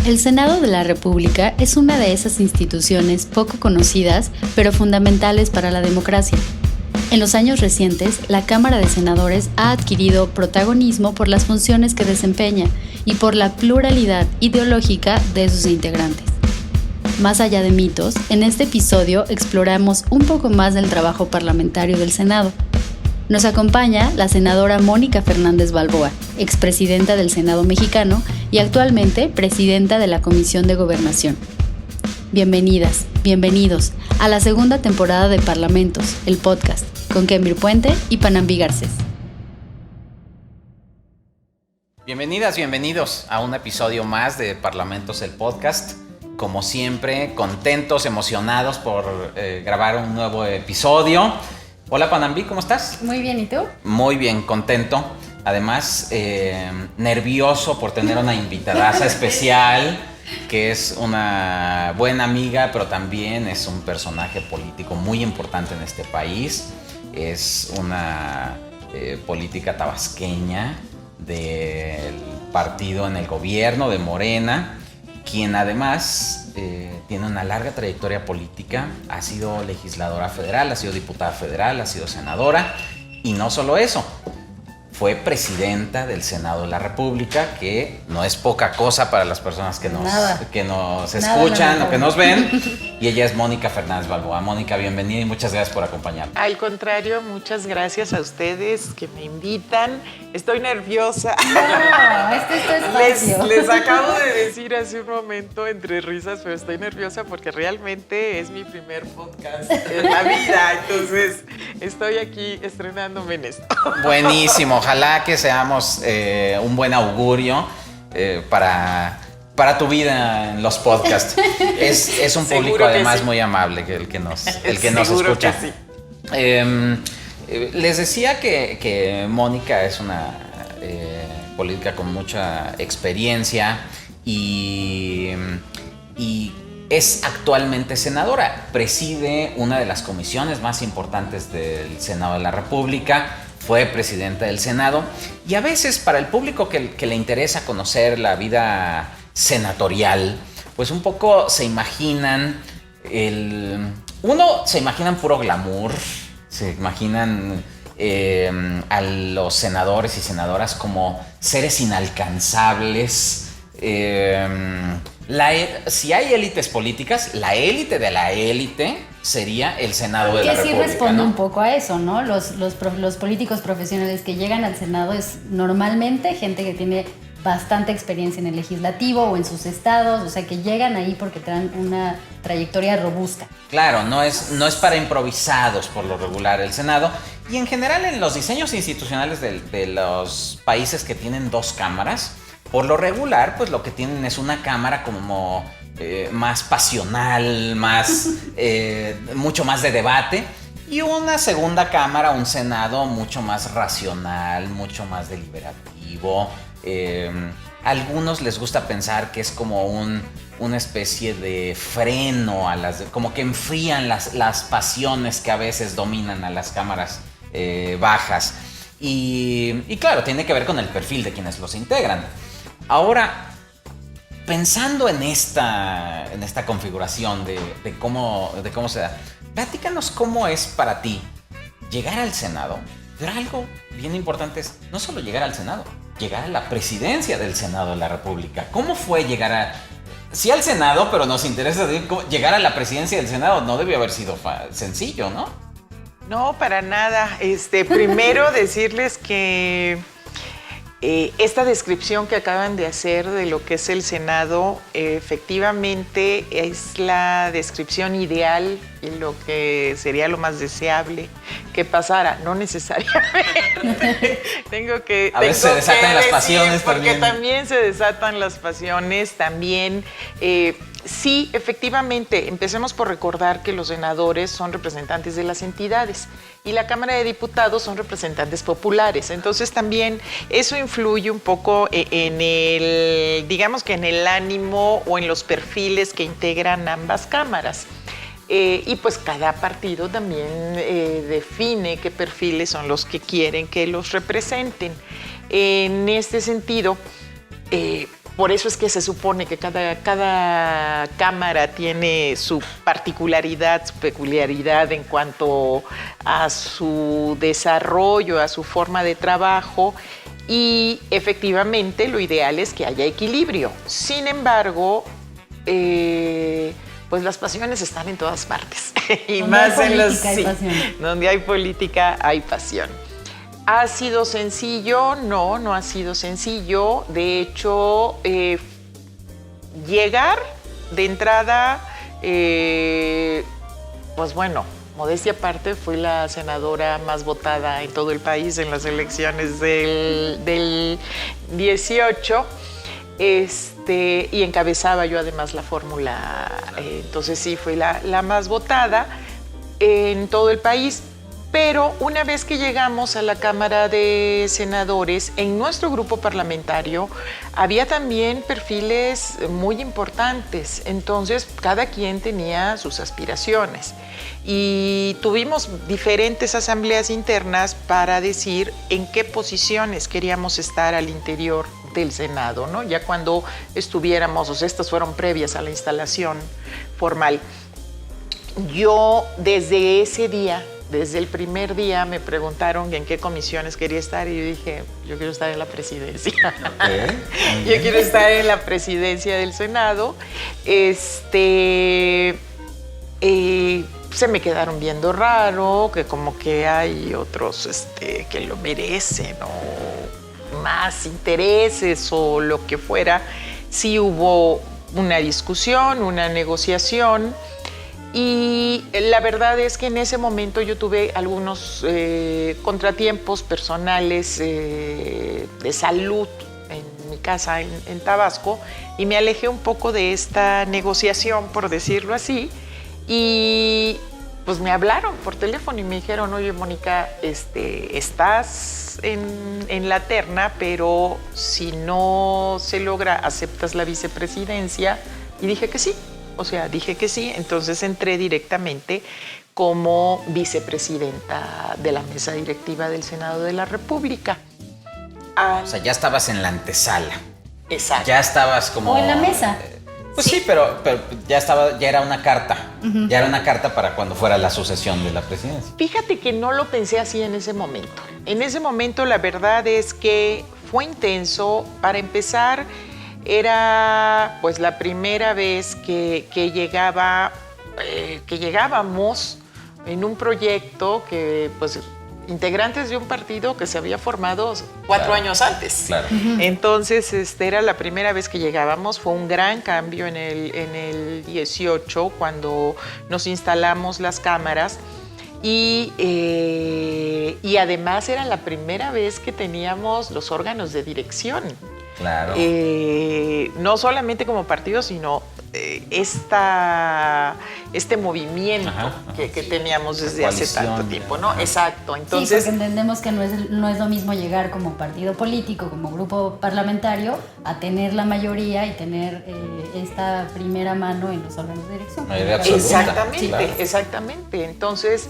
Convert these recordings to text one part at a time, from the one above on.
El Senado de la República es una de esas instituciones poco conocidas, pero fundamentales para la democracia. En los años recientes, la Cámara de Senadores ha adquirido protagonismo por las funciones que desempeña y por la pluralidad ideológica de sus integrantes. Más allá de mitos, en este episodio exploramos un poco más del trabajo parlamentario del Senado. Nos acompaña la senadora Mónica Fernández Balboa, expresidenta del Senado mexicano y actualmente presidenta de la Comisión de Gobernación. Bienvenidas, bienvenidos a la segunda temporada de Parlamentos, el podcast, con Kemir Puente y Panambi Garcés. Bienvenidas, bienvenidos a un episodio más de Parlamentos, el podcast. Como siempre, contentos, emocionados por grabar un nuevo episodio. Hola Panambi, ¿cómo estás? Muy bien, ¿y tú? Muy bien, contento. Además, nervioso por tener una invitadaza especial, que es una buena amiga, pero también es un personaje político muy importante en este país. Es una política tabasqueña del partido en el gobierno de Morena, quien además tiene una larga trayectoria política, ha sido legisladora federal, ha sido diputada federal, ha sido senadora, y no solo eso, fue presidenta del Senado de la República, que no es poca cosa para las personas que nos escuchan o que nos ven, y ella es Mónica Fernández Balboa. Mónica, bienvenida y muchas gracias por acompañarnos. Al contrario, muchas gracias a ustedes que me invitan. Estoy nerviosa. No, este es tu espacio. Les acabo de decir hace un momento entre risas, pero estoy nerviosa porque realmente es mi primer podcast en la vida. Entonces, estoy aquí estrenándome en esto. Buenísimo, ojalá que seamos un buen augurio para tu vida en los podcasts. Es un público además sí, muy amable el que nos escucha. Que sí. Les decía que Mónica es una política con mucha experiencia y es actualmente senadora. Preside una de las comisiones más importantes del Senado de la República. Fue presidenta del Senado. Y a veces para el público que le interesa conocer la vida senatorial, pues un poco se imaginan puro glamour. Se imaginan a los senadores y senadoras como seres inalcanzables. Si hay élites políticas, la élite de la élite sería el Senado de la República. Que sí responde, ¿no? Un poco a eso, ¿no? Los políticos profesionales que llegan al Senado es normalmente gente que tiene bastante experiencia en el legislativo o en sus estados, o sea que llegan ahí porque traen una trayectoria robusta. Claro, no es para improvisados por lo regular el Senado, y en general en los diseños institucionales de los países que tienen dos cámaras, por lo regular pues lo que tienen es una cámara como más pasional, mucho más de debate, y una segunda cámara, un Senado mucho más racional, mucho más deliberativo. Algunos les gusta pensar que es como una especie de freno como que enfrían las pasiones que a veces dominan a las cámaras bajas, y claro, tiene que ver con el perfil de quienes los integran. Ahora, pensando en esta configuración de cómo se da, platícanos cómo es para ti llegar al Senado. Pero algo bien importante es no solo llegar al Senado, llegar a la presidencia del Senado de la República. ¿Cómo fue llegar sí al Senado, pero nos interesa llegar a la presidencia del Senado? No debió haber sido sencillo, ¿no? No, para nada. Primero decirles que esta descripción que acaban de hacer de lo que es el Senado, efectivamente es la descripción ideal y lo que sería lo más deseable que pasara, no necesariamente. A veces se desatan las pasiones porque también. También se desatan las pasiones, también. Sí, efectivamente, empecemos por recordar que los senadores son representantes de las entidades y la Cámara de Diputados son representantes populares. Entonces también eso influye un poco en el ánimo o en los perfiles que integran ambas cámaras. Y pues cada partido también define qué perfiles son los que quieren que los representen. En este sentido, por eso es que se supone que cada cámara tiene su particularidad, su peculiaridad en cuanto a su desarrollo, a su forma de trabajo, y efectivamente lo ideal es que haya equilibrio. Sin embargo, pues las pasiones están en todas partes. Y más en los sí, donde hay política, hay pasión. ¿Ha sido sencillo? No, no ha sido sencillo. De hecho, llegar de entrada, pues bueno, modestia aparte, fui la senadora más votada en todo el país en las elecciones del 18. Y encabezaba yo además la fórmula, entonces sí, fui la más votada en todo el país. Pero una vez que llegamos a la Cámara de Senadores, en nuestro grupo parlamentario había también perfiles muy importantes. Entonces, cada quien tenía sus aspiraciones. Y tuvimos diferentes asambleas internas para decir en qué posiciones queríamos estar al interior del Senado, ¿no? Ya cuando estuviéramos, o sea, estas fueron previas a la instalación formal. Yo, desde ese día, desde el primer día me preguntaron en qué comisiones quería estar y yo dije, yo quiero estar en la presidencia. Yo quiero estar en la presidencia del Senado. Se me quedaron viendo raro, que como que hay otros que lo merecen o más intereses o lo que fuera. Sí hubo una discusión, una negociación. Y la verdad es que en ese momento yo tuve algunos contratiempos personales de salud en mi casa en Tabasco y me alejé un poco de esta negociación, por decirlo así, y pues me hablaron por teléfono y me dijeron, oye, Mónica, estás en la terna, pero si no se logra, ¿aceptas la vicepresidencia? Y dije que sí. O sea, dije que sí, entonces entré directamente como vicepresidenta de la mesa directiva del Senado de la República. O sea, ya estabas en la antesala. Exacto. Ya estabas como... O en la mesa. Pues sí, pero ya era una carta. Ya era una carta para cuando fuera la sucesión de la presidencia. Fíjate que no lo pensé así en ese momento. En ese momento la verdad es que fue intenso. Para empezar, era pues la primera vez que llegábamos en un proyecto que pues integrantes de un partido que se había formado 4 años antes. Claro. Entonces era la primera vez que llegábamos, fue un gran cambio en el 18 cuando nos instalamos las cámaras y además era la primera vez que teníamos los órganos de dirección. Claro. No solamente como partido, sino este movimiento que teníamos desde hace tanto tiempo, ¿no? Exacto. Entonces, sí, porque entendemos que no es lo mismo llegar como partido político, como grupo parlamentario, a tener la mayoría y tener esta primera mano en los órganos de dirección. Exactamente, claro. Exactamente. Entonces,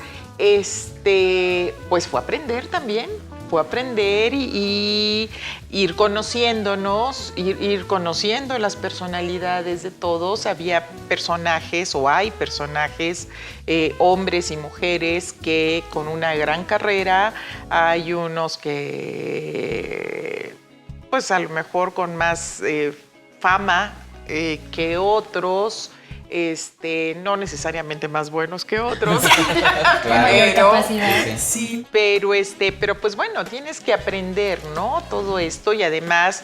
pues fue aprender también. Fue aprender y ir conociéndonos, ir conociendo las personalidades de todos. Había personajes o hay personajes, hombres y mujeres que con una gran carrera, hay unos que pues a lo mejor con más fama que otros. No necesariamente más buenos que otros. Claro. Sí, pero pues bueno, tienes que aprender, ¿no? Todo esto y además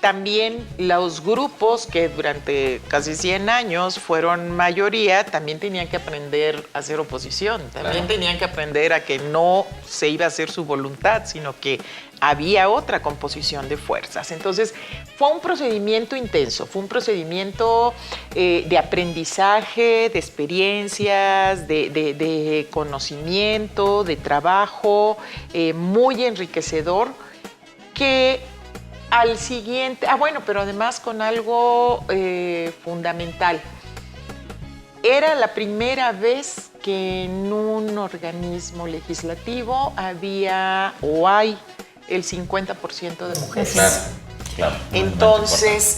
también los grupos que durante casi 100 años fueron mayoría, también tenían que aprender a hacer oposición, también tenían que aprender a que no se iba a hacer su voluntad, sino que había otra composición de fuerzas. Entonces, fue un procedimiento intenso, fue un procedimiento de aprendizaje, de experiencias, de conocimiento, de trabajo, muy enriquecedor, que al siguiente... bueno, pero además con algo fundamental. Era la primera vez que en un organismo legislativo había o hay el 50% de mujeres. Claro. Claro. Entonces,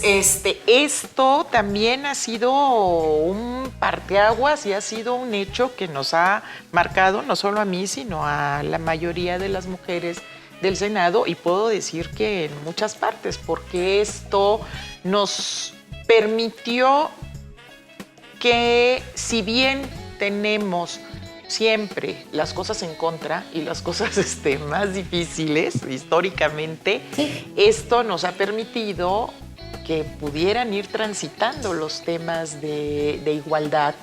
esto también ha sido un parteaguas y ha sido un hecho que nos ha marcado no solo a mí, sino a la mayoría de las mujeres del Senado, y puedo decir que en muchas partes, porque esto nos permitió que, si bien tenemos siempre las cosas en contra y las cosas más difíciles históricamente, sí, esto nos ha permitido que pudieran ir transitando los temas de igualdad,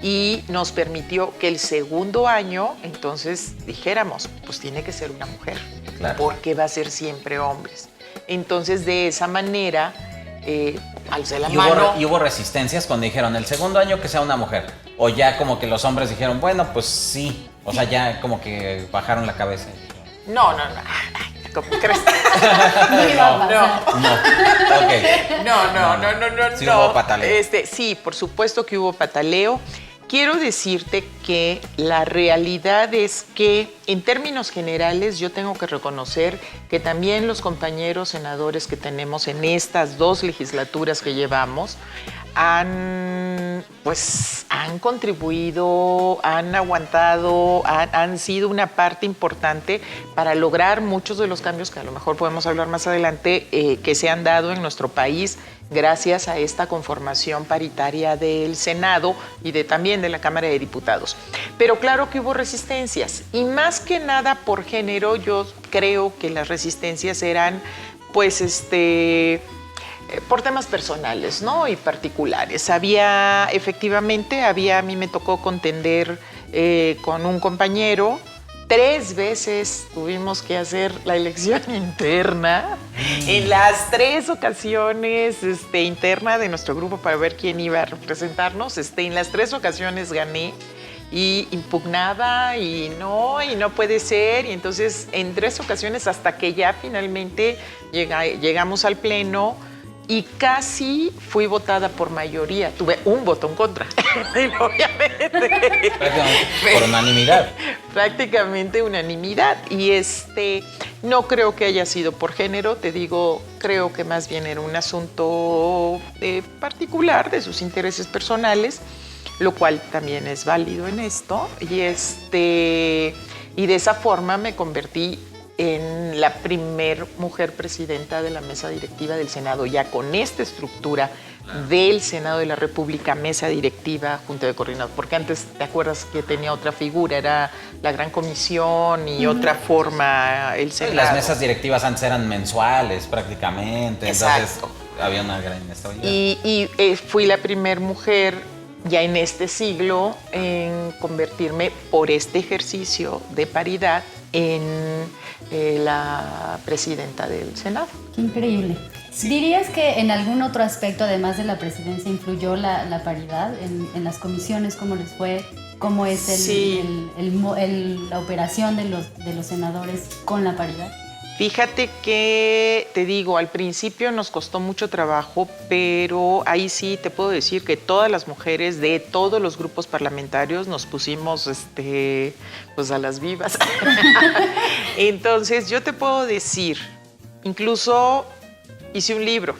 y nos permitió que el segundo año entonces dijéramos, pues tiene que ser una mujer, claro, porque va a ser siempre hombres. Entonces, de esa manera, alcé la mano. ¿Y hubo resistencias cuando dijeron el segundo año que sea una mujer? ¿O ya como que los hombres dijeron, bueno, pues sí? O sea, ya como que bajaron la cabeza. No. ¿Cómo crees? No. Sí hubo pataleo. Sí, por supuesto que hubo pataleo. Quiero decirte que la realidad es que, en términos generales, yo tengo que reconocer que también los compañeros senadores que tenemos en estas 2 legislaturas que llevamos han contribuido, han aguantado, han sido una parte importante para lograr muchos de los cambios que a lo mejor podemos hablar más adelante, que se han dado en nuestro país gracias a esta conformación paritaria del Senado y también de la Cámara de Diputados. Pero claro que hubo resistencias, y más que nada por género. Yo creo que las resistencias eran por temas personales, ¿no? Y particulares. A mí me tocó contender con un compañero. 3 veces tuvimos que hacer la elección interna. En las 3 ocasiones interna de nuestro grupo para ver quién iba a representarnos. En las 3 ocasiones gané, y impugnaba y no puede ser. Y entonces, en 3 ocasiones, hasta que ya finalmente llegamos al pleno, y casi fui votada por mayoría. Tuve un voto en contra, obviamente. Por unanimidad. Prácticamente unanimidad. Y no creo que haya sido por género, te digo, creo que más bien era un asunto particular de sus intereses personales, lo cual también es válido en esto. Y de esa forma me convertí en la primer mujer presidenta de la mesa directiva del Senado, ya con esta estructura del Senado de la República, mesa directiva, junta de coordinadores, porque antes, ¿te acuerdas que tenía otra figura? Era la gran comisión y otra forma el Senado. Las mesas directivas antes eran mensuales prácticamente. Exacto. Entonces había una gran inestabilidad. Y fui la primer mujer ya en este siglo en convertirme, por este ejercicio de paridad, en la presidenta del Senado. Qué increíble. Sí. ¿Dirías que en algún otro aspecto, además de la presidencia, influyó la paridad en las comisiones? ¿Cómo les fue? ¿Cómo es la operación de los senadores con la paridad? Fíjate que, te digo, al principio nos costó mucho trabajo, pero ahí sí te puedo decir que todas las mujeres de todos los grupos parlamentarios nos pusimos pues a las vivas. Entonces, yo te puedo decir, incluso hice un libro.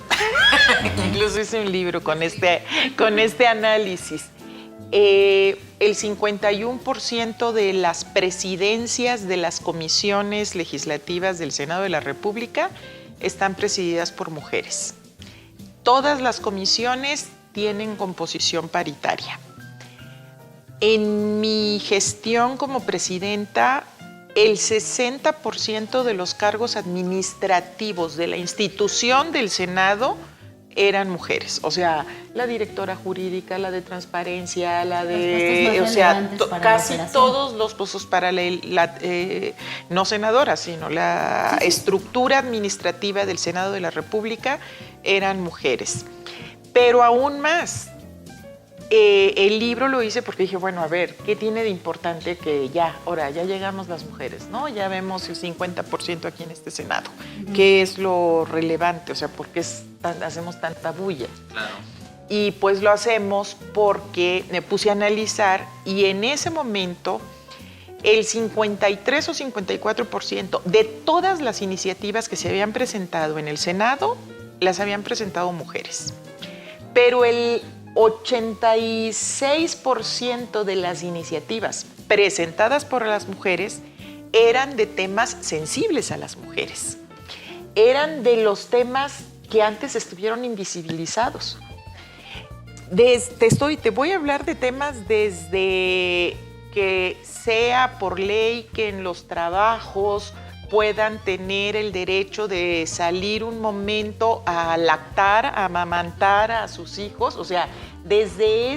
Con este análisis. El 51% de las presidencias de las comisiones legislativas del Senado de la República están presididas por mujeres. Todas las comisiones tienen composición paritaria. En mi gestión como presidenta, el 60% de los cargos administrativos de la institución del Senado eran mujeres, o sea, la directora jurídica, la de transparencia, la de, casi todos los puestos para no senadora, sino la estructura administrativa del Senado de la República eran mujeres. Pero aún más, el libro lo hice porque dije, bueno, a ver, ¿qué tiene de importante que ya llegamos las mujeres, ¿no? Ya vemos el 50% aquí en este Senado. ¿Qué es lo relevante? O sea, ¿por qué hacemos tanta bulla? Claro. Y pues lo hacemos porque me puse a analizar, y en ese momento el 53 o 54% de todas las iniciativas que se habían presentado en el Senado las habían presentado mujeres. Pero el 86% de las iniciativas presentadas por las mujeres eran de temas sensibles a las mujeres. Eran de los temas que antes estuvieron invisibilizados. Te voy a hablar de temas desde que sea por ley que en los trabajos puedan tener el derecho de salir un momento a lactar, a amamantar a sus hijos, o sea, desde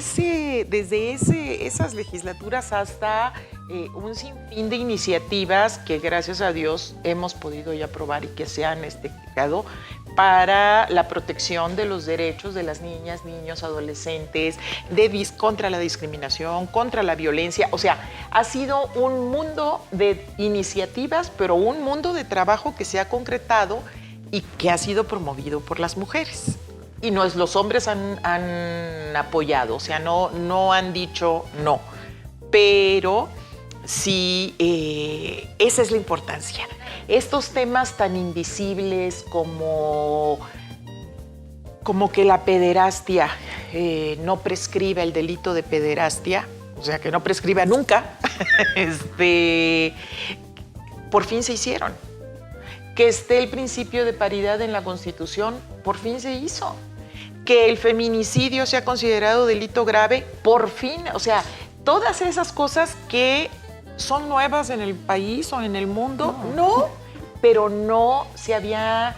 esas legislaturas hasta un sinfín de iniciativas que gracias a Dios hemos podido ya aprobar y que se han creado para la protección de los derechos de las niñas, niños, adolescentes, contra la discriminación, contra la violencia. O sea, ha sido un mundo de iniciativas, pero un mundo de trabajo que se ha concretado y que ha sido promovido por las mujeres. Y los hombres han apoyado, o sea, no han dicho no. Pero sí, esa es la importancia. Estos temas tan invisibles como que la pederastia no prescriba, el delito de pederastia, o sea, que no prescriba nunca, por fin se hicieron. Que esté el principio de paridad en la Constitución, por fin se hizo. Que el feminicidio sea considerado delito grave, por fin, o sea, todas esas cosas que son nuevas en el país o en el mundo, pero no se había,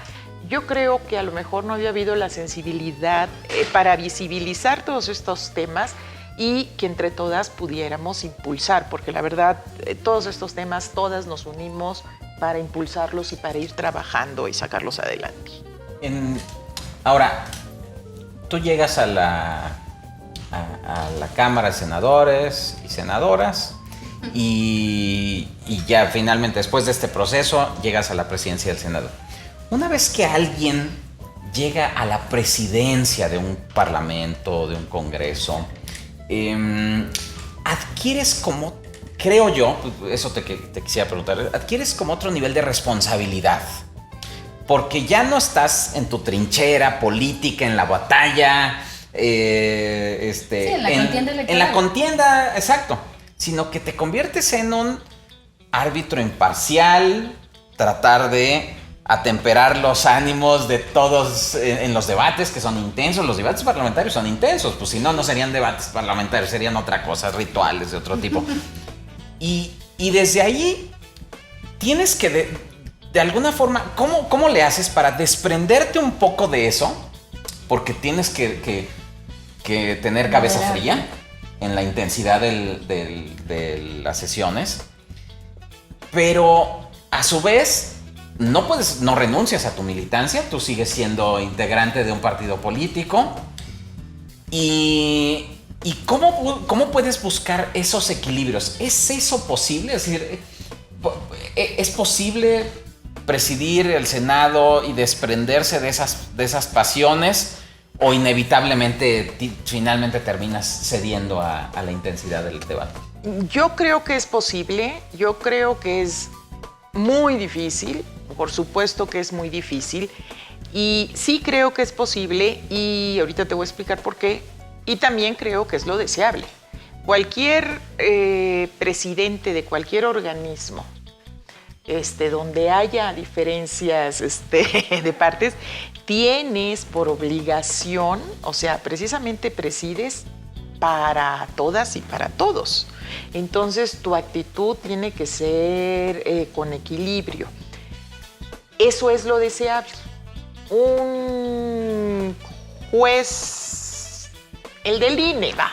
yo creo que a lo mejor no había habido la sensibilidad para visibilizar todos estos temas y que entre todas pudiéramos impulsar, porque la verdad, todos estos temas, todas nos unimos para impulsarlos y para ir trabajando y sacarlos adelante. Ahora, tú llegas a la Cámara de Senadores y Senadoras y ya finalmente después de este proceso llegas a la presidencia del Senado. Una vez que alguien llega a la presidencia de un parlamento, de un congreso, adquieres como, creo yo, eso te quisiera preguntar, adquieres como otro nivel de responsabilidad. Porque ya no estás en tu trinchera política, en la batalla, en la contienda electoral. En la contienda, exacto. Sino que te conviertes en un árbitro imparcial, tratar de atemperar los ánimos de todos en los debates que son intensos. Los debates parlamentarios son intensos, pues si no, no serían debates parlamentarios, serían otra cosa, rituales de otro tipo. Y desde ahí tienes que, de alguna forma, ¿cómo le haces para desprenderte un poco de eso? Porque tienes que tener cabeza fría en la intensidad de las sesiones, pero a su vez no renuncias a tu militancia, tú sigues siendo integrante de un partido político. ¿Y cómo puedes buscar esos equilibrios? ¿Es eso posible? Es decir, ¿es posible presidir el Senado y desprenderse de esas pasiones? ¿O inevitablemente finalmente terminas cediendo a la intensidad del debate? Yo creo que es posible, yo creo que es muy difícil, por supuesto que es muy difícil, y sí creo que es posible, y ahorita te voy a explicar por qué, y también creo que es lo deseable. Cualquier presidente de cualquier organismo, donde haya diferencias de partes, tienes por obligación, o sea, precisamente presides para todas y para todos. Entonces, tu actitud tiene que ser con equilibrio. Eso es lo deseable. Un juez, el del INE, va.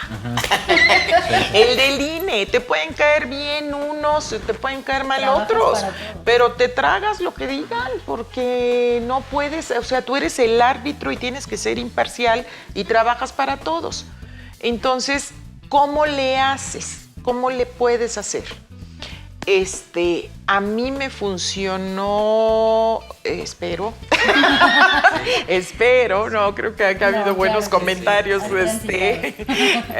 El del INE, te pueden caer bien unos, te pueden caer mal otros, pero te tragas lo que digan porque no puedes, o sea, tú eres el árbitro y tienes que ser imparcial y trabajas para todos. Entonces, ¿cómo le haces? ¿Cómo le puedes hacer? A mí me funcionó, espero, no, creo que ha habido buenos comentarios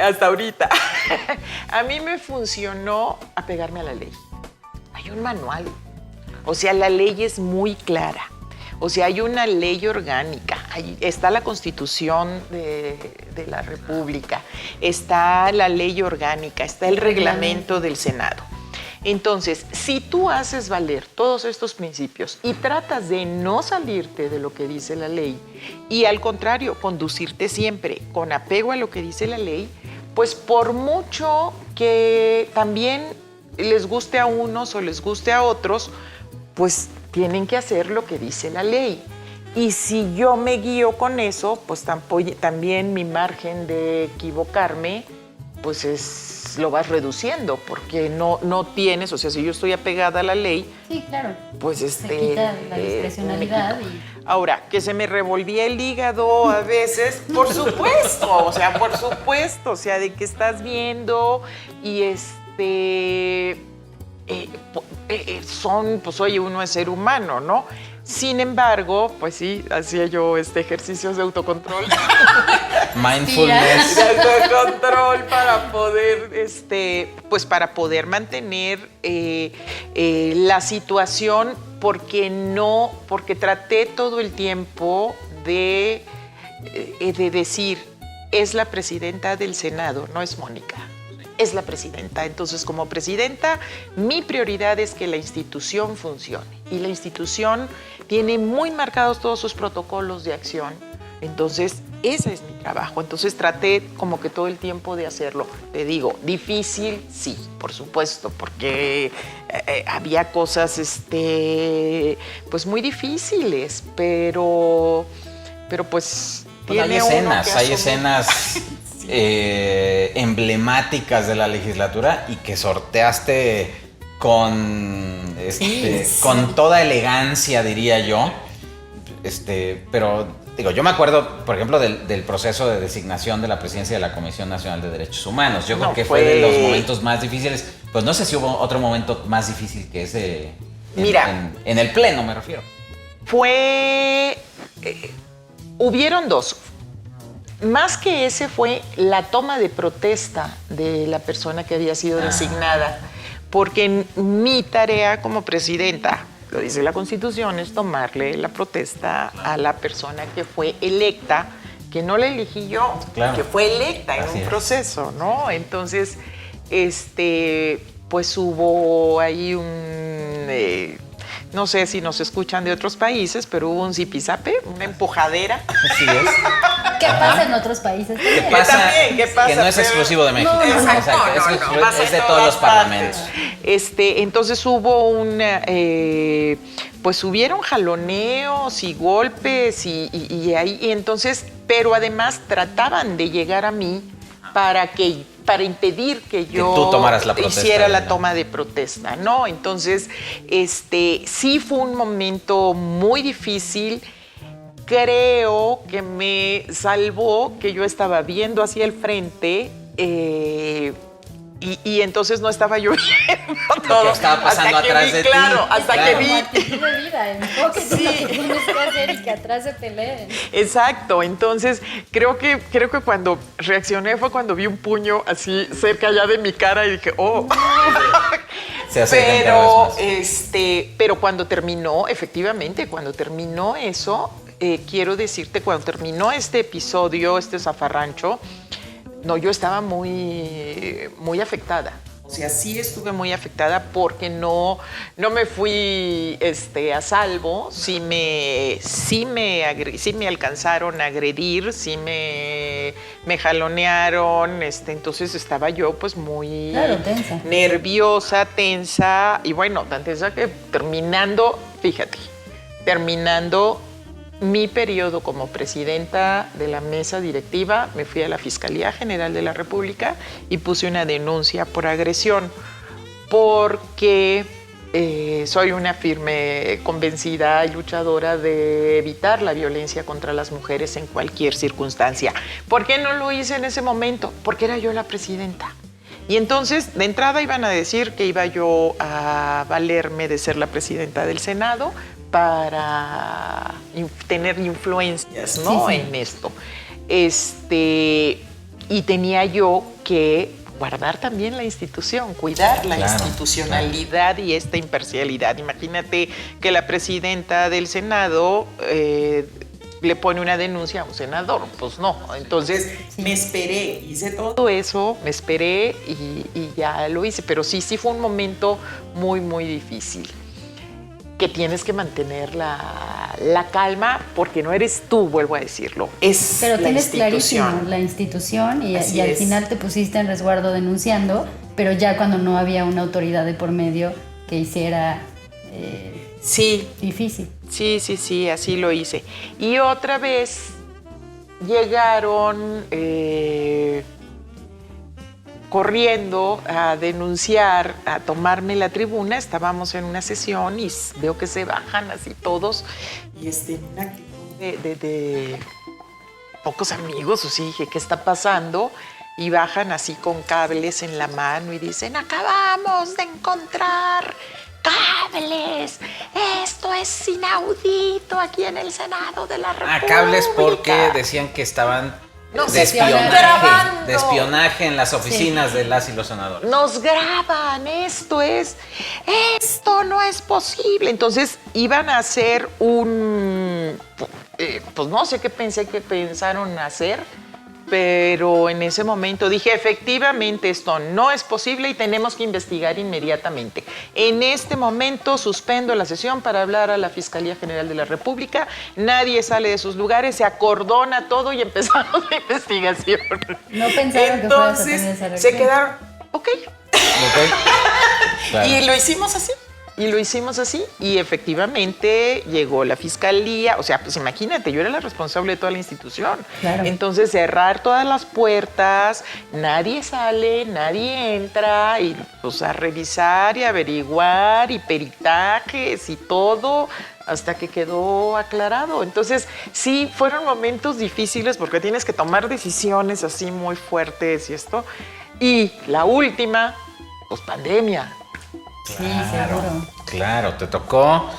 hasta ahorita. A mí me funcionó apegarme a la ley. hay un manual. O sea, la ley es muy clara. O sea, hay una ley orgánica, está la Constitución de la República, está la ley orgánica, está el reglamento del Senado. Entonces, si tú haces valer todos estos principios y tratas de no salirte de lo que dice la ley y al contrario, conducirte siempre con apego a lo que dice la ley, pues por mucho que también les guste a unos o les guste a otros, pues tienen que hacer lo que dice la ley. Y si yo me guío con eso, pues también mi margen de equivocarme, pues lo vas reduciendo, porque no tienes, o sea, si yo estoy apegada a la ley, sí, claro, pues se quita la discrecionalidad. Ahora, que se me revolvía el hígado a veces, por supuesto, o sea, de que estás viendo y pues oye, uno es ser humano, ¿no? Sin embargo, pues sí, hacía yo ejercicios de autocontrol. Mindfulness. De autocontrol para poder, pues para poder mantener la situación, porque traté todo el tiempo de decir, es la presidenta del Senado, no es Mónica. Es la presidenta. Entonces, como presidenta, mi prioridad es que la institución funcione. Y la institución tiene muy marcados todos sus protocolos de acción. Entonces, ese es mi trabajo. Entonces, traté como que todo el tiempo de hacerlo. Te digo, difícil, sí, por supuesto, porque había cosas, pues muy difíciles, pero pues bueno, tiene hay escenas emblemáticas de la legislatura y que sorteaste con toda elegancia, diría yo. Pero digo, yo me acuerdo, por ejemplo, del proceso de designación de la presidencia de la Comisión Nacional de Derechos Humanos. Yo creo que fue de los momentos más difíciles. Pues no sé si hubo otro momento más difícil que ese. Mira, en el pleno me refiero. Hubieron dos. Más que ese fue la toma de protesta de la persona que había sido designada, porque mi tarea como presidenta, lo dice la Constitución, es tomarle la protesta a la persona que fue electa, que no la elegí yo, claro, que fue electa en un proceso, ¿no? Entonces, pues hubo ahí no sé si nos escuchan de otros países, pero hubo un zipizape, una empujadera. Así es. ¿Qué pasa en otros países? ¿Qué pasa? Que no es exclusivo de México. Es de todos los parlamentos. Entonces hubo pues hubieron jaloneos y golpes y entonces, pero además trataban de llegar a mí para impedir que yo tú tomaras la protesta, hiciera la toma de protesta, ¿no? Entonces, sí fue un momento muy difícil. Creo que me salvó que yo estaba viendo hacia el frente y entonces no estaba yo viendo todo. Lo que estaba pasando atrás de ti. Claro, hasta que vi. Como actitud de vida, enfóquese en lo que tienes que hacer y que atrás se peleen. Exacto, entonces creo que cuando reaccioné fue cuando vi un puño así cerca ya de mi cara y dije, oh. Se acercan cada vez más. Pero cuando terminó, efectivamente, cuando terminó eso, quiero decirte, cuando terminó este episodio, este zafarrancho, no, yo estaba muy, muy afectada. O sea, sí estuve muy afectada porque no me fui a salvo. Sí me alcanzaron a agredir, sí me jalonearon. Entonces estaba yo pues muy tensa. Nerviosa, tensa. Y bueno, tan tensa que terminando mi periodo como presidenta de la mesa directiva, me fui a la Fiscalía General de la República y puse una denuncia por agresión, porque soy una firme convencida y luchadora de evitar la violencia contra las mujeres en cualquier circunstancia. ¿Por qué no lo hice en ese momento? Porque era yo la presidenta. Y entonces, de entrada iban a decir que iba yo a valerme de ser la presidenta del Senado para tener influencias, ¿no? Sí. En esto. Y tenía yo que guardar también la institución, cuidar la institucionalidad y esta imparcialidad. Imagínate que la presidenta del Senado le pone una denuncia a un senador, pues no. Entonces me esperé, hice todo eso, me esperé y ya lo hice, pero sí fue un momento muy, muy difícil. Que tienes que mantener la calma porque no eres tú, vuelvo a decirlo, es pero la tienes institución. clarísimo la institución y al es. final te pusiste en resguardo denunciando, pero ya cuando no había una autoridad de por medio que hiciera difícil. Sí, así lo hice. Y otra vez llegaron corriendo a denunciar, a tomarme la tribuna. Estábamos en una sesión y veo que se bajan así todos y una actitud de pocos amigos, o sí, dije, ¿qué está pasando? Y bajan así con cables en la mano y dicen, acabamos de encontrar cables, esto es inaudito aquí en el Senado de la República. Cables porque decían que estaban de espionaje en las oficinas de las y los senadores. Nos graban, esto no es posible. Entonces iban a hacer pues no sé qué pensaron hacer, pero en ese momento dije, efectivamente esto no es posible y tenemos que investigar inmediatamente. En este momento suspendo la sesión para hablar a la Fiscalía General de la República, nadie sale de sus lugares, se acordona todo y empezamos la investigación. No pensaron que fueras a tener esa reacción. Se quedaron, ok. Claro. Y lo hicimos así. Y efectivamente llegó la fiscalía. O sea, pues imagínate, yo era la responsable de toda la institución. Claro. Entonces, cerrar todas las puertas, nadie sale, nadie entra, y pues a revisar y averiguar, y peritajes y todo, hasta que quedó aclarado. Entonces, sí, fueron momentos difíciles porque tienes que tomar decisiones así muy fuertes y esto. Y la última, pues pandemia. Sí, seguro. Claro, te tocó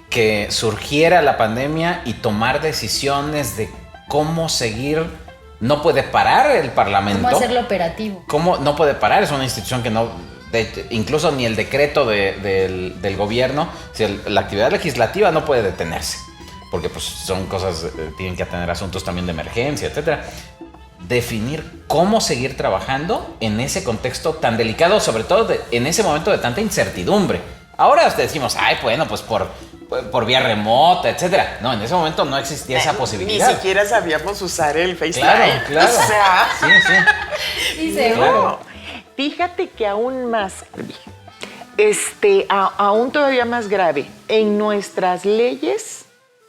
que surgiera la pandemia y tomar decisiones de cómo seguir. No puede parar el Parlamento. ¿Cómo hacerlo operativo? ¿Cómo no puede parar? Es una institución que no... incluso ni el decreto del gobierno, la actividad legislativa no puede detenerse, porque pues son cosas, tienen que atender asuntos también de emergencia, etcétera. Definir cómo seguir trabajando en ese contexto tan delicado, sobre todo en ese momento de tanta incertidumbre. Ahora decimos, bueno, pues por vía remota, etcétera. No, en ese momento no existía esa posibilidad. Ni siquiera sabíamos usar el FaceTime. Claro. O sea, Sí, seguro. Claro. Fíjate que aún más, aún todavía más grave, en nuestras leyes,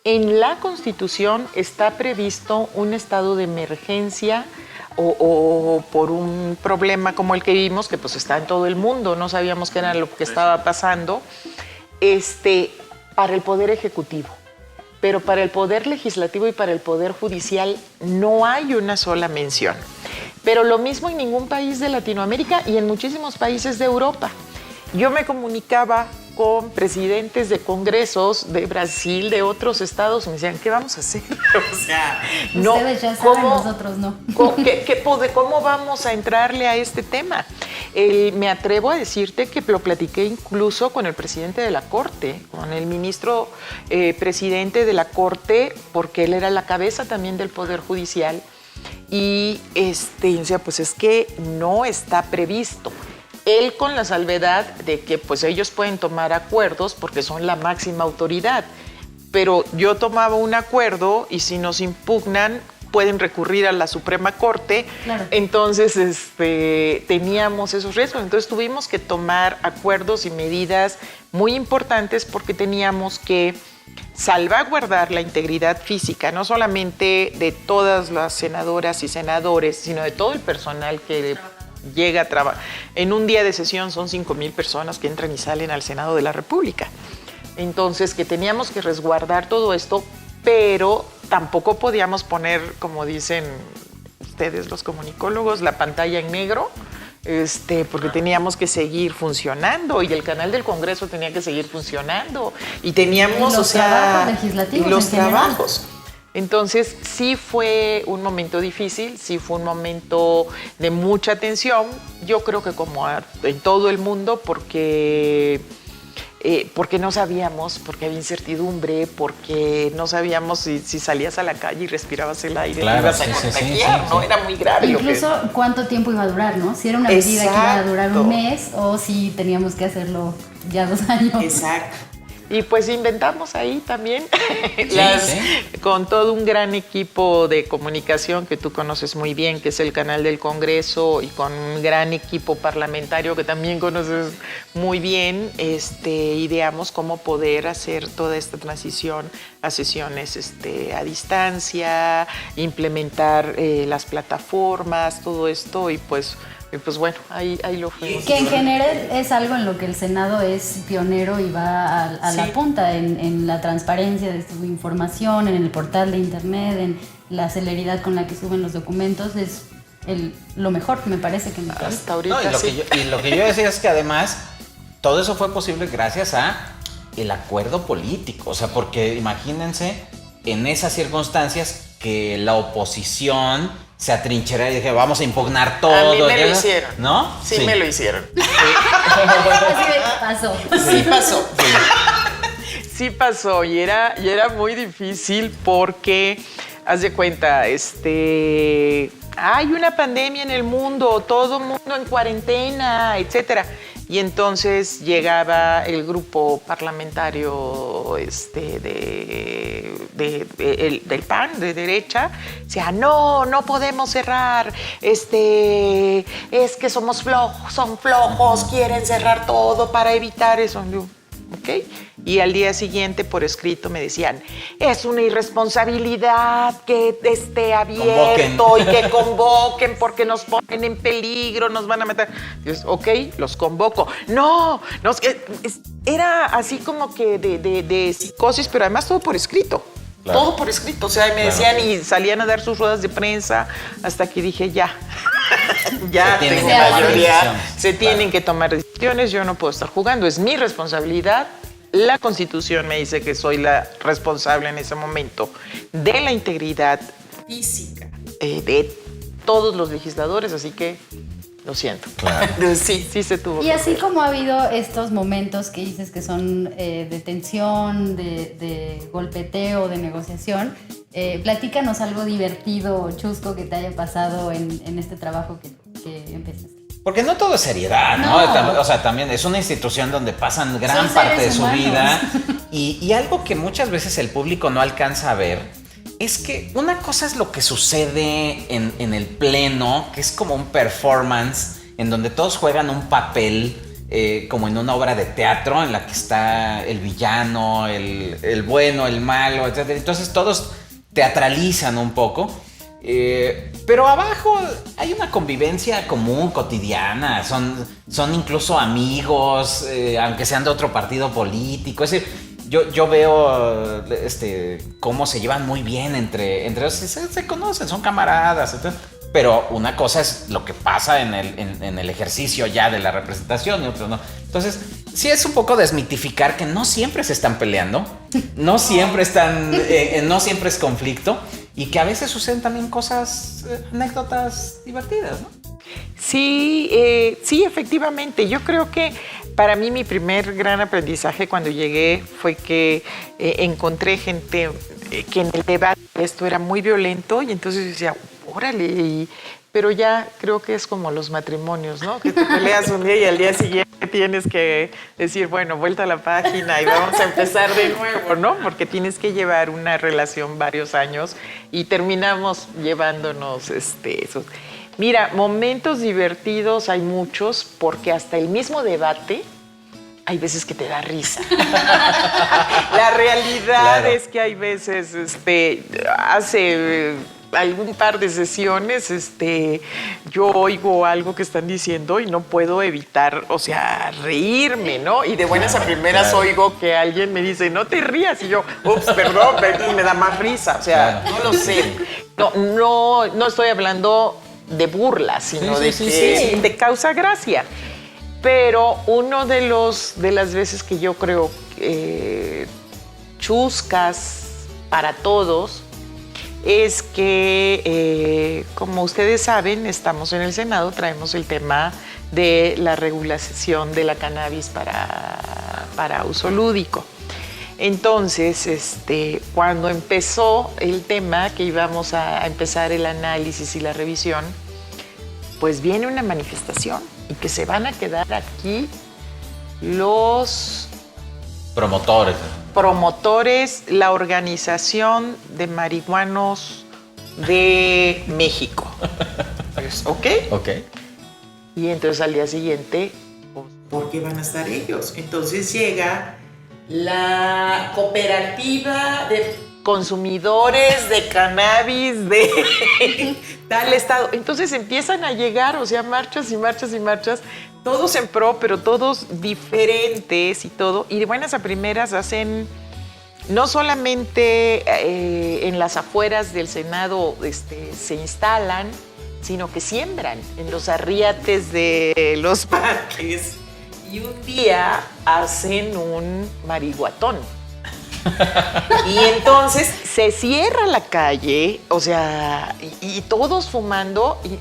en la Constitución está previsto un estado de emergencia o por un problema como el que vimos, que pues está en todo el mundo, no sabíamos qué era lo que estaba pasando, para el Poder Ejecutivo. Pero para el Poder Legislativo y para el Poder Judicial no hay una sola mención. Pero lo mismo en ningún país de Latinoamérica y en muchísimos países de Europa. Yo me comunicaba con presidentes de congresos de Brasil, de otros estados, y me decían, ¿qué vamos a hacer? O sea, no. Ustedes ya saben, nosotros no. ¿Cómo vamos a entrarle a este tema? Me atrevo a decirte que lo platiqué incluso con el presidente de la Corte, con el ministro presidente de la Corte, porque él era la cabeza también del Poder Judicial, y decía, pues es que no está previsto. Él con la salvedad de que pues ellos pueden tomar acuerdos porque son la máxima autoridad, pero yo tomaba un acuerdo y si nos impugnan pueden recurrir a la Suprema Corte. Claro. Entonces teníamos esos riesgos, entonces tuvimos que tomar acuerdos y medidas muy importantes porque teníamos que salvaguardar la integridad física, no solamente de todas las senadoras y senadores, sino de todo el personal que llega a trabajar. En un día de sesión son 5,000 personas que entran y salen al Senado de la República. Entonces, que teníamos que resguardar todo esto, pero tampoco podíamos poner, como dicen ustedes los comunicólogos, la pantalla en negro, porque teníamos que seguir funcionando y el canal del Congreso tenía que seguir funcionando y teníamos, y los trabajos legislativos y los en general. trabajos. Entonces, sí fue un momento difícil, sí fue un momento de mucha tensión, yo creo que como en todo el mundo, porque no sabíamos, porque había incertidumbre, porque no sabíamos si salías a la calle y respirabas el aire, claro, te ibas a contagiar, ¿no? Era muy grave. Incluso cuánto tiempo iba a durar, ¿no? Si era una medida que iba a durar un mes o si teníamos que hacerlo ya 2 años. Exacto. Y pues inventamos ahí también, con todo un gran equipo de comunicación que tú conoces muy bien, que es el canal del Congreso, y con un gran equipo parlamentario que también conoces muy bien, ideamos cómo poder hacer toda esta transición a sesiones a distancia, implementar las plataformas, todo esto, y pues bueno, ahí lo fuimos. Que en general es algo en lo que el Senado es pionero y va a la punta en la transparencia de su información, en el portal de internet, en la celeridad con la que suben los documentos. Es lo mejor, me parece que hasta ahorita. No, y lo que yo decía es que además todo eso fue posible gracias a el acuerdo político. O sea, porque imagínense en esas circunstancias que la oposición se atrincherara y dije, vamos a impugnar todo. A mí me lo hicieron. ¿No? Sí, me lo hicieron. Pasó. Sí pasó. Sí pasó y era muy difícil porque, haz de cuenta, hay una pandemia en el mundo, todo el mundo en cuarentena, etcétera. Y entonces llegaba el grupo parlamentario del PAN, de derecha, decía, no podemos cerrar, es que son flojos, quieren cerrar todo para evitar eso. Yo, ¿ok? Y al día siguiente, por escrito, me decían, es una irresponsabilidad que esté abierto y que convoquen porque nos ponen en peligro, nos van a matar. Entonces, ok, los convoco. No, era así como que de psicosis, pero además todo por escrito. Claro. Todo por escrito, o sea, me decían y salían a dar sus ruedas de prensa hasta que dije, ya tengo mayoría, se tienen que tomar decisiones, yo no puedo estar jugando, es mi responsabilidad. La Constitución me dice que soy la responsable en ese momento de la integridad física de todos los legisladores, así que lo siento. Claro. Sí se tuvo. Y así como ha habido estos momentos que dices que son de tensión, de golpeteo, de negociación, platícanos algo divertido, chusco, que te haya pasado en este trabajo que empezaste. Porque no todo es seriedad, ¿no? O sea, también es una institución donde pasan gran parte de su vida y algo que muchas veces el público no alcanza a ver es que una cosa es lo que sucede en el pleno, que es como un performance en donde todos juegan un papel como en una obra de teatro en la que está el villano, el bueno, el malo, etc. Entonces todos teatralizan un poco. Pero abajo hay una convivencia común, cotidiana, son incluso amigos, aunque sean de otro partido político. Es decir, yo veo cómo se llevan muy bien entre ellos, se conocen, son camaradas, etc. Pero una cosa es lo que pasa en el ejercicio ya de la representación y otra no. Entonces, sí es un poco desmitificar que no siempre se están peleando, no siempre es conflicto. Y que a veces suceden también cosas, anécdotas divertidas, ¿no? Sí, efectivamente. Yo creo que para mí mi primer gran aprendizaje cuando llegué fue que encontré gente que en el debate esto era muy violento y entonces yo decía, órale, pero ya creo que es como los matrimonios, ¿no? Que te peleas un día y al día siguiente tienes que decir, bueno, vuelta a la página y vamos a empezar de nuevo, ¿no? Porque tienes que llevar una relación varios años y terminamos llevándonos esos. Mira, momentos divertidos hay muchos porque hasta el mismo debate hay veces que te da risa. La realidad es que hay veces, hace algún par de sesiones, yo oigo algo que están diciendo y no puedo evitar, o sea, reírme, ¿no? Y de buenas a primeras oigo que alguien me dice, no te rías, y yo, ups, perdón, y me da más risa, o sea, no lo sé. No estoy hablando de burla, sino de que te causa gracia. Pero uno de las veces que yo creo chuscas para todos es que, como ustedes saben, estamos en el Senado, traemos el tema de la regulación de la cannabis para uso lúdico. Entonces, cuando empezó el tema, que íbamos a empezar el análisis y la revisión, pues viene una manifestación y que se van a quedar aquí los promotores, la Organización de Marihuanos de México. Pues, ¿ok? Y entonces al día siguiente, pues, ¿por qué van a estar ellos? Entonces llega la cooperativa de consumidores de cannabis de tal estado. Entonces empiezan a llegar, o sea, marchas y marchas y marchas, todos en pro, pero todos diferentes y todo. Y de buenas a primeras hacen, no solamente en las afueras del Senado se instalan, sino que siembran en los arriates de los parques. Y un día hacen un marihuatón. Y entonces se cierra la calle, o sea, y todos fumando, y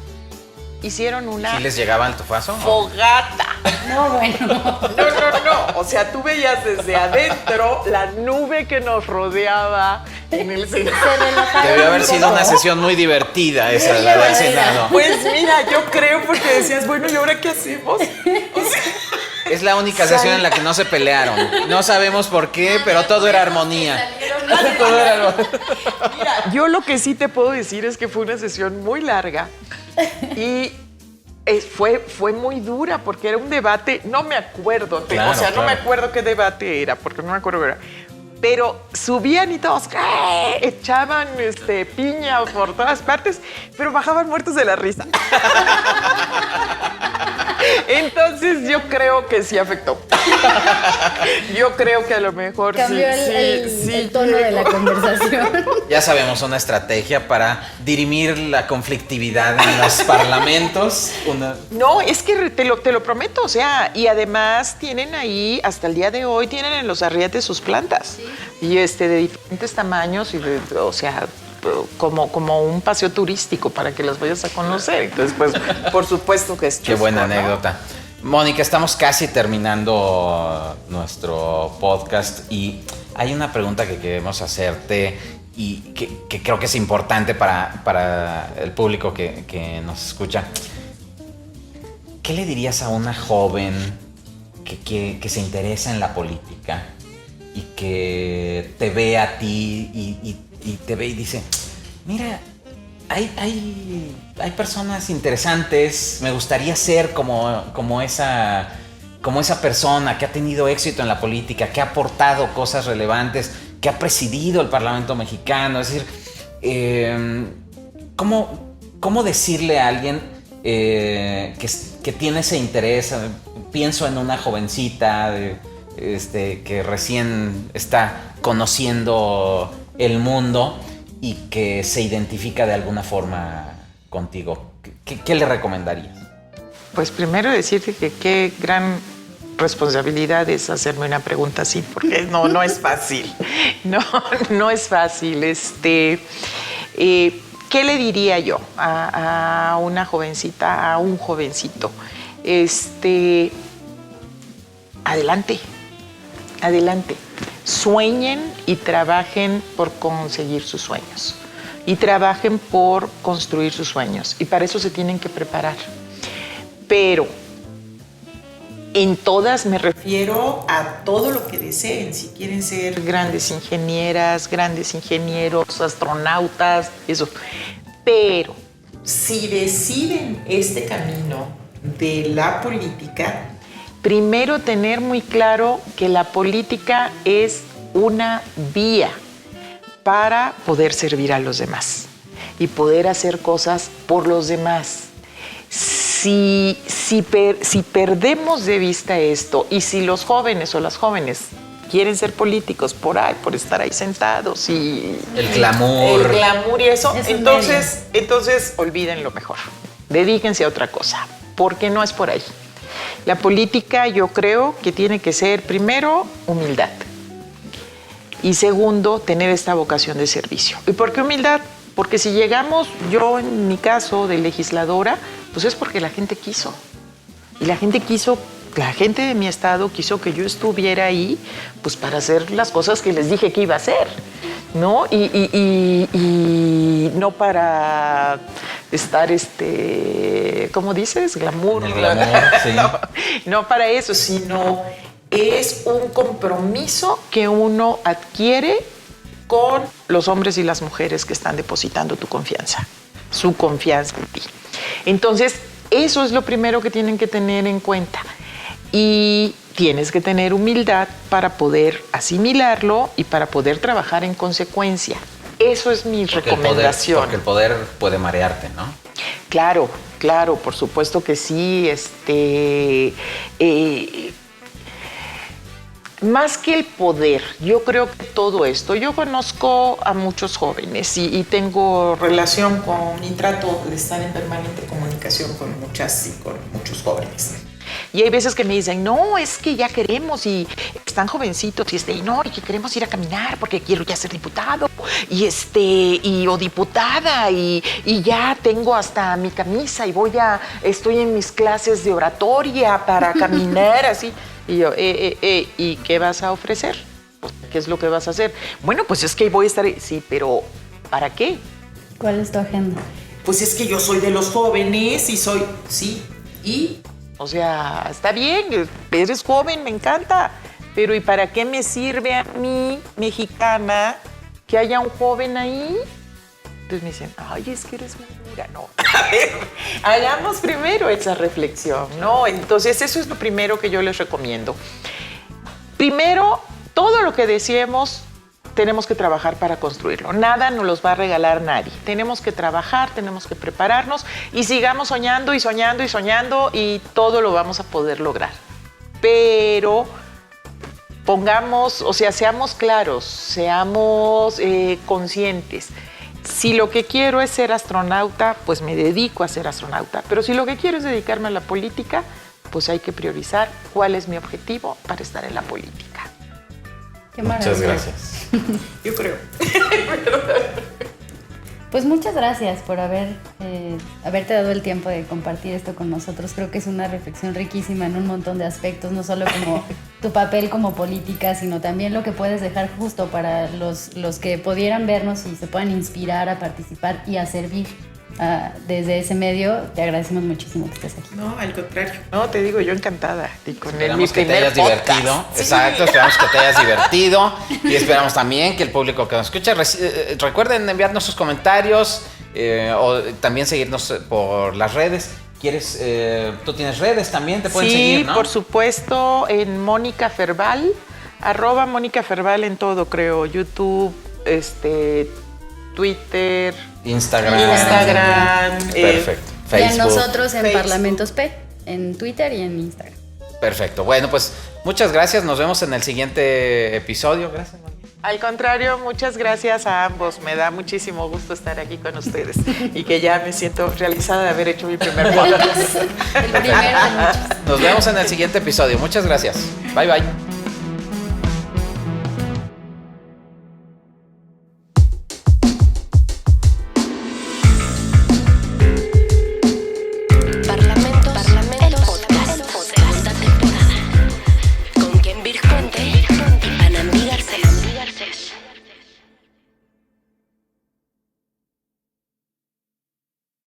hicieron una... ¿Sí les llegaba el tufazo? Fogata. No, bueno. No. O sea, tú veías desde adentro la nube que nos rodeaba en el Senado. Debió haber sido una sesión muy divertida esa, la del Senado. Pues mira, yo creo, porque decías, bueno, ¿y ahora qué hacemos? O sea, es la única sesión en la que no se pelearon. No sabemos por qué, pero todo era armonía. Mira, yo lo que sí te puedo decir es que fue una sesión muy larga y fue muy dura porque era un debate, no me acuerdo, no me acuerdo qué debate era, porque no me acuerdo qué era. Pero subían y todos echaban piña por todas partes, pero bajaban muertos de la risa. Entonces yo creo que sí afectó. Yo creo que a lo mejor cambió el tono de la conversación. Ya sabemos una estrategia para dirimir la conflictividad en los parlamentos. No, es que te lo prometo, o sea, y además tienen ahí, hasta el día de hoy, tienen en los arriates sus plantas. Sí. Y de diferentes tamaños, o sea, como un paseo turístico para que las vayas a conocer. Entonces, pues, por supuesto que es chusco. Qué buena anécdota. Mónica, estamos casi terminando nuestro podcast y hay una pregunta que queremos hacerte y que creo que es importante para el público que nos escucha. ¿Qué le dirías a una joven que se interesa en la política y que te ve a ti y te ve y dice, mira, hay personas interesantes, me gustaría ser como esa persona que ha tenido éxito en la política, que ha aportado cosas relevantes, que ha presidido el Parlamento mexicano? Es decir, ¿cómo decirle a alguien que tiene ese interés? Pienso en una jovencita que recién está conociendo el mundo y que se identifica de alguna forma contigo. ¿Qué le recomendarías? Pues primero decirte que qué gran responsabilidad es hacerme una pregunta así, porque no es fácil. No es fácil. ¿Qué le diría yo a una jovencita, a un jovencito? Adelante. Sueñen y trabajen por conseguir sus sueños. Y trabajen por construir sus sueños. Y para eso se tienen que preparar. Pero en todas me refiero a todo lo que deseen. Si quieren ser grandes ingenieras, grandes ingenieros, astronautas, eso. Pero si deciden este camino de la política, primero tener muy claro que la política es una vía para poder servir a los demás y poder hacer cosas por los demás. Si perdemos de vista esto y si los jóvenes o las jóvenes quieren ser políticos por estar ahí sentados y el glamour y eso entonces olvídenlo mejor. Dedíquense a otra cosa, porque no es por ahí. La política yo creo que tiene que ser, primero, humildad. Y segundo, tener esta vocación de servicio. ¿Y por qué humildad? Porque si llegamos, yo en mi caso de legisladora, pues es porque la gente quiso. Y la gente de mi estado quiso que yo estuviera ahí, pues para hacer las cosas que les dije que iba a hacer, ¿no? Y no para estar, ¿cómo dices? Glamour. El glamour, sí. No para eso, sino es un compromiso que uno adquiere con los hombres y las mujeres que están depositando tu confianza, su confianza en ti. Entonces, eso es lo primero que tienen que tener en cuenta. Y tienes que tener humildad para poder asimilarlo y para poder trabajar en consecuencia. Eso es mi recomendación. Porque el poder puede marearte, ¿no? Claro, por supuesto que sí. Más que el poder, yo creo que todo esto, yo conozco a muchos jóvenes y tengo relación y trato de estar en permanente comunicación con muchos jóvenes. Y hay veces que me dicen, no, es que ya queremos y están jovencitos y y que queremos ir a caminar porque quiero ya ser diputado o diputada y ya tengo hasta mi camisa y estoy en mis clases de oratoria para caminar así. Y yo, ¿y qué vas a ofrecer? ¿Qué es lo que vas a hacer? Bueno, pues es que voy a estar... Sí, pero ¿para qué? ¿Cuál es tu agenda? Pues es que yo soy de los jóvenes y soy... Sí, y... O sea, está bien, eres joven, me encanta. Pero ¿y para qué me sirve a mí, mexicana, que haya un joven ahí? Entonces me dicen, ay, es que eres muy dura. No, a ver, hagamos primero esa reflexión, ¿no? Entonces, eso es lo primero que yo les recomiendo. Primero, todo lo que deseemos, tenemos que trabajar para construirlo. Nada nos los va a regalar nadie. Tenemos que trabajar, tenemos que prepararnos y sigamos soñando y soñando y soñando y todo lo vamos a poder lograr. Pero seamos claros, seamos conscientes. Si lo que quiero es ser astronauta, pues me dedico a ser astronauta. Pero si lo que quiero es dedicarme a la política, pues hay que priorizar cuál es mi objetivo para estar en la política. Qué maravilla. Muchas gracias. Yo creo. Pues muchas gracias por haberte dado el tiempo de compartir esto con nosotros. Creo que es una reflexión riquísima en un montón de aspectos, no solo como tu papel como política, sino también lo que puedes dejar justo para los que pudieran vernos y se puedan inspirar a participar y a servir desde ese medio. Te agradecemos muchísimo que estés aquí. No, al contrario. No, te digo, yo encantada. Esperamos que te hayas divertido. Sí. Exacto, esperamos que te hayas divertido y esperamos también que el público que nos escucha recuerden enviarnos sus comentarios o también seguirnos por las redes. ¿Tú tienes redes también? ¿Te pueden seguir, no? Sí, por supuesto, en Mónica Ferval, @Mónica Ferval en todo, creo. YouTube, Twitter, Instagram. Perfecto. Facebook. Y a nosotros en Parlamentos P, en Twitter y en Instagram. Perfecto. Bueno, pues muchas gracias. Nos vemos en el siguiente episodio. Gracias, María. Al contrario, muchas gracias a ambos. Me da muchísimo gusto estar aquí con ustedes y que ya me siento realizada de haber hecho mi primer podcast. El primero de muchos. Nos vemos en el siguiente episodio. Muchas gracias. Bye, bye.